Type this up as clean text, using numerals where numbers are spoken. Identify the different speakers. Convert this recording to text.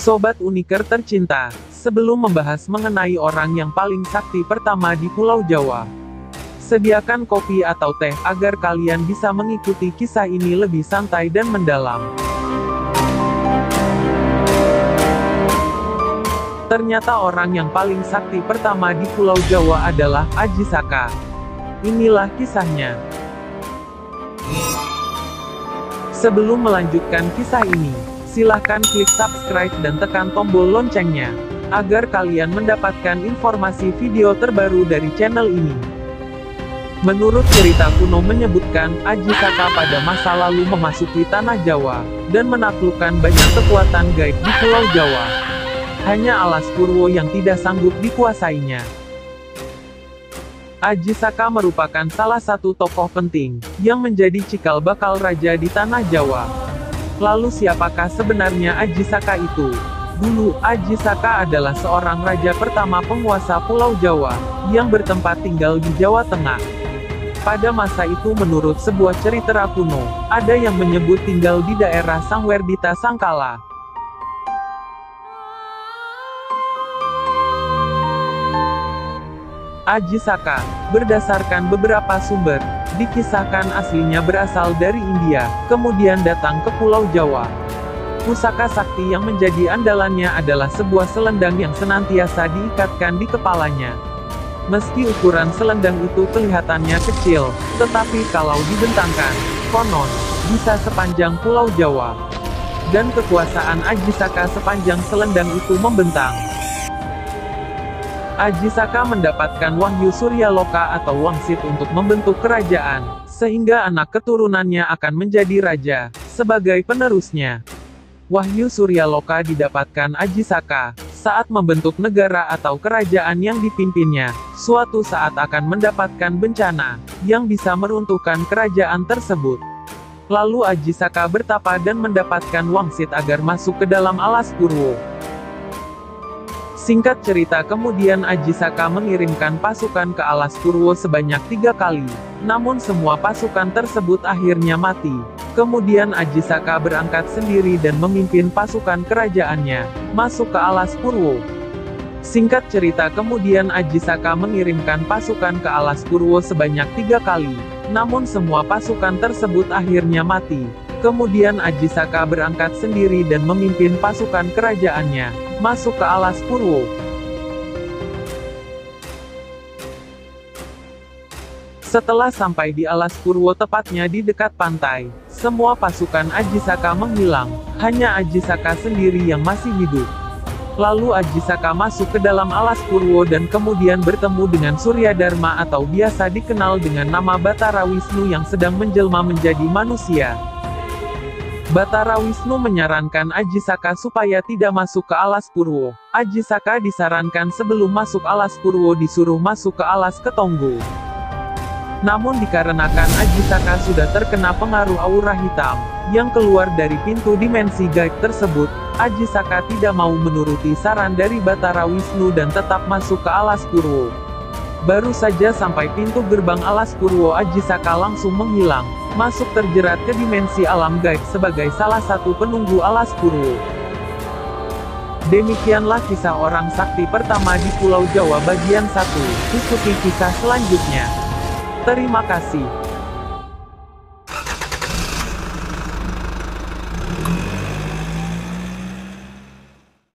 Speaker 1: Sobat Uniker tercinta, sebelum membahas mengenai orang yang paling sakti pertama di Pulau Jawa, sediakan kopi atau teh agar kalian bisa mengikuti kisah ini lebih santai dan mendalam. Ternyata orang yang paling sakti pertama di Pulau Jawa adalah Aji Saka. Inilah kisahnya. Sebelum melanjutkan kisah ini, silahkan klik subscribe dan tekan tombol loncengnya, agar kalian mendapatkan informasi video terbaru dari channel ini. Menurut cerita kuno menyebutkan, Aji Saka pada masa lalu memasuki tanah Jawa, dan menaklukkan banyak kekuatan gaib di Pulau Jawa. Hanya Alas Purwo yang tidak sanggup dikuasainya. Aji Saka merupakan salah satu tokoh penting, yang menjadi cikal bakal raja di tanah Jawa. Lalu siapakah sebenarnya Aji Saka itu? Dulu, Aji Saka adalah seorang raja pertama penguasa Pulau Jawa, yang bertempat tinggal di Jawa Tengah. Pada masa itu menurut sebuah cerita kuno, ada yang menyebut tinggal di daerah Sangwerdita Sangkala. Aji Saka, berdasarkan beberapa sumber, dikisahkan aslinya berasal dari India, kemudian datang ke Pulau Jawa. Pusaka sakti yang menjadi andalannya adalah sebuah selendang yang senantiasa diikatkan di kepalanya. Meski ukuran selendang itu kelihatannya kecil, tetapi kalau dibentangkan, konon, bisa sepanjang Pulau Jawa. Dan kekuasaan Aji Saka sepanjang selendang itu membentang. Aji Saka mendapatkan wahyu Surya Loka atau wangsit untuk membentuk kerajaan, sehingga anak keturunannya akan menjadi raja, sebagai penerusnya. Wahyu Surya Loka didapatkan Aji Saka, saat membentuk negara atau kerajaan yang dipimpinnya, suatu saat akan mendapatkan bencana, yang bisa meruntuhkan kerajaan tersebut. Lalu Aji Saka bertapa dan mendapatkan wangsit agar masuk ke dalam Alas Purwo. Singkat cerita kemudian Aji Saka mengirimkan pasukan ke Alas Purwo sebanyak 3 kali, namun semua pasukan tersebut akhirnya mati. Kemudian Aji Saka berangkat sendiri dan memimpin pasukan kerajaannya, masuk ke Alas Purwo. Singkat cerita kemudian Aji Saka mengirimkan pasukan ke Alas Purwo sebanyak 3 kali, namun semua pasukan tersebut akhirnya mati. Kemudian Aji Saka berangkat sendiri dan memimpin pasukan kerajaannya, masuk ke Alas Purwo. Setelah sampai di Alas Purwo tepatnya di dekat pantai, semua pasukan Aji Saka menghilang, hanya Aji Saka sendiri yang masih hidup. Lalu Aji Saka masuk ke dalam Alas Purwo dan kemudian bertemu dengan Surya Dharma atau biasa dikenal dengan nama Batara Wisnu yang sedang menjelma menjadi manusia. Batara Wisnu menyarankan Aji Saka supaya tidak masuk ke Alas Purwo. Aji Saka disarankan sebelum masuk Alas Purwo disuruh masuk ke Alas Ketonggo. Namun dikarenakan Aji Saka sudah terkena pengaruh aura hitam, yang keluar dari pintu dimensi gaib tersebut, Aji Saka tidak mau menuruti saran dari Batara Wisnu dan tetap masuk ke Alas Purwo. Baru saja sampai pintu gerbang Alas Purwo Aji Saka langsung menghilang, masuk terjerat ke dimensi alam gaib sebagai salah satu penunggu Alas Purwo. Demikianlah kisah orang sakti pertama di Pulau Jawa bagian 1, ikuti kisah selanjutnya. Terima kasih.